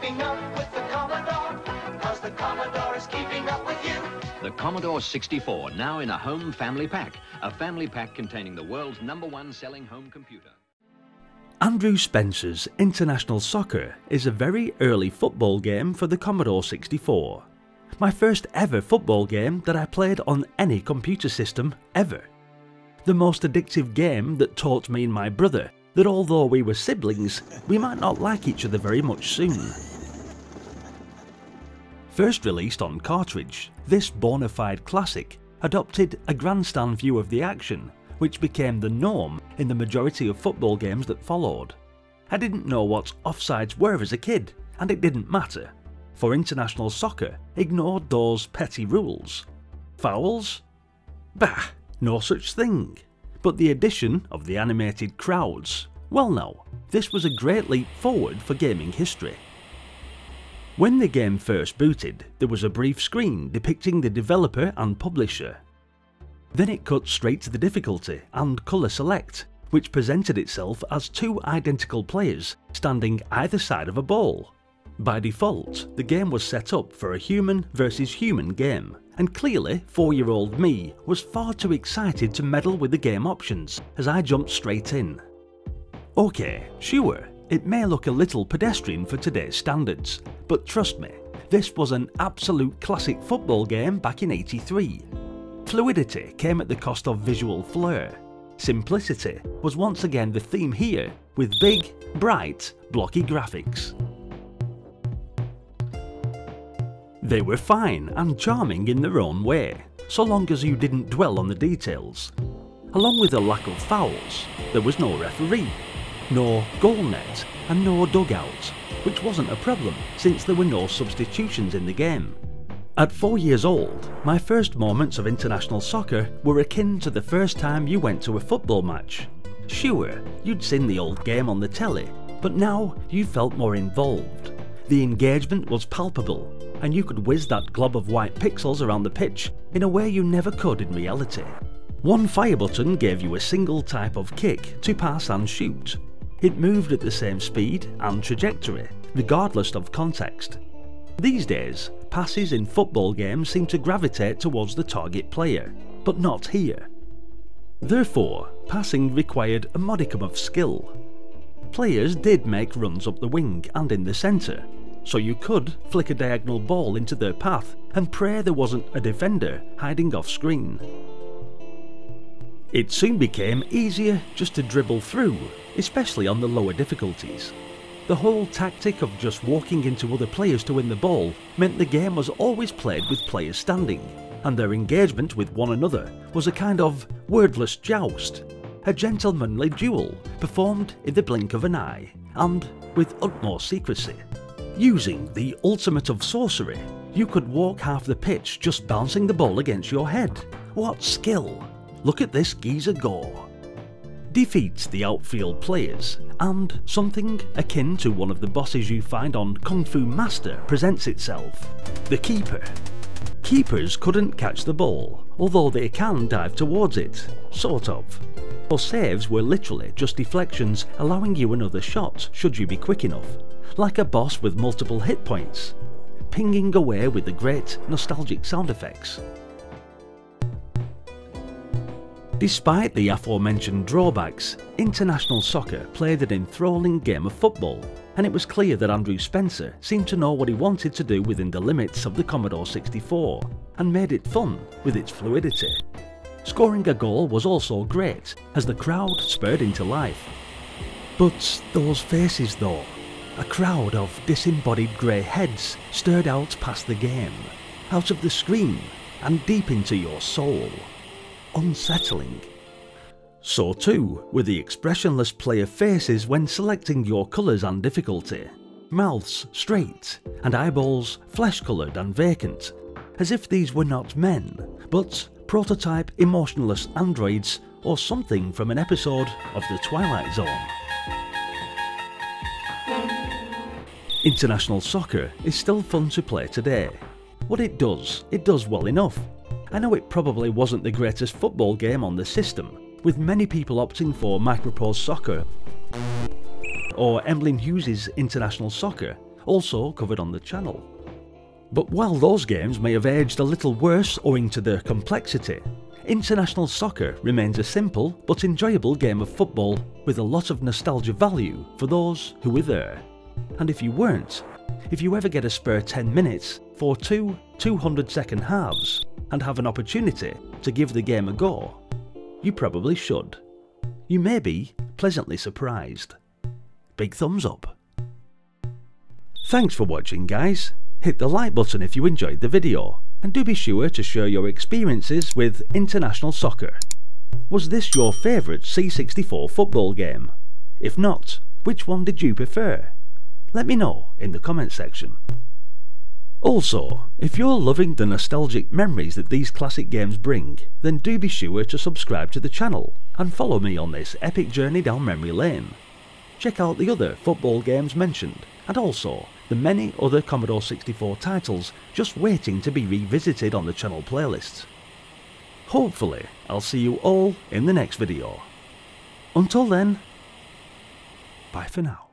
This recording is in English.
keeping up with the Commodore, 'cause the Commodore is keeping up with you. The Commodore 64, now in a home family pack. A family pack containing the world's #1 selling home computer. Andrew Spencer's International Soccer is a very early football game for the Commodore 64. My first ever football game that I played on any computer system ever. The most addictive game that taught me and my brother that although we were siblings, we might not like each other very much soon. First released on cartridge, this bona fide classic adopted a grandstand view of the action, which became the norm in the majority of football games that followed. I didn't know what offsides were as a kid, and it didn't matter, for International Soccer ignored those petty rules. Fouls? Bah, no such thing. But the addition of the animated crowds, well now, this was a great leap forward for gaming history. When the game first booted, there was a brief screen depicting the developer and publisher. Then it cut straight to the difficulty and colour select, which presented itself as two identical players standing either side of a ball. By default, the game was set up for a human versus human game, and clearly 4-year-old me was far too excited to meddle with the game options as I jumped straight in. Okay, sure, it may look a little pedestrian for today's standards, but trust me, this was an absolute classic football game back in '83. Fluidity came at the cost of visual flair. Simplicity was once again the theme here, with big, bright, blocky graphics. They were fine and charming in their own way, so long as you didn't dwell on the details. Along with a lack of fouls, there was no referee, no goal net and no dugout, which wasn't a problem since there were no substitutions in the game. At 4 years old, my first moments of international soccer were akin to the first time you went to a football match. Sure, you'd seen the old game on the telly, but now you felt more involved. The engagement was palpable, and you could whiz that glob of white pixels around the pitch in a way you never could in reality. One fire button gave you a single type of kick to pass and shoot. It moved at the same speed and trajectory, regardless of context. These days, passes in football games seem to gravitate towards the target player, but not here. Therefore, passing required a modicum of skill. Players did make runs up the wing and in the centre, so you could flick a diagonal ball into their path and pray there wasn't a defender hiding off screen. It soon became easier just to dribble through, especially on the lower difficulties. The whole tactic of just walking into other players to win the ball meant the game was always played with players standing, and their engagement with one another was a kind of wordless joust, a gentlemanly duel performed in the blink of an eye and with utmost secrecy. Using the ultimate of sorcery, you could walk half the pitch just bouncing the ball against your head. What skill! Look at this geezer go! Defeats the outfield players, and something akin to one of the bosses you find on Kung Fu Master presents itself: the keeper. Keepers couldn't catch the ball, although they can dive towards it, sort of. Or saves were literally just deflections allowing you another shot should you be quick enough, like a boss with multiple hit points, pinging away with the great nostalgic sound effects. Despite the aforementioned drawbacks, international soccer played an enthralling game of football, and it was clear that Andrew Spencer seemed to know what he wanted to do within the limits of the Commodore 64, and made it fun with its fluidity. Scoring a goal was also great, as the crowd spurred into life. But those faces though, a crowd of disembodied grey heads stirred out past the game, out of the screen and deep into your soul. Unsettling. So too were the expressionless player faces when selecting your colours and difficulty. Mouths straight and eyeballs flesh-coloured and vacant, as if these were not men, but prototype emotionless androids or something from an episode of The Twilight Zone. International soccer is still fun to play today. What it does well enough. I know it probably wasn't the greatest football game on the system, with many people opting for Microprose Soccer or Emlyn Hughes' International Soccer also covered on the channel. But while those games may have aged a little worse owing to their complexity, international soccer remains a simple but enjoyable game of football with a lot of nostalgia value for those who were there. And if you weren't, if you ever get a spare 10 minutes for two 200-second halves and have an opportunity to give the game a go, you probably should. You may be pleasantly surprised. Big thumbs up. Thanks for watching, guys. Hit the like button if you enjoyed the video, and do be sure to share your experiences with international soccer. Was this your favourite C64 football game? If not, which one did you prefer? Let me know in the comment section. Also, if you're loving the nostalgic memories that these classic games bring, then do be sure to subscribe to the channel and follow me on this epic journey down memory lane. Check out the other football games mentioned, and also the many other Commodore 64 titles just waiting to be revisited on the channel playlists. Hopefully, I'll see you all in the next video. Until then, bye for now.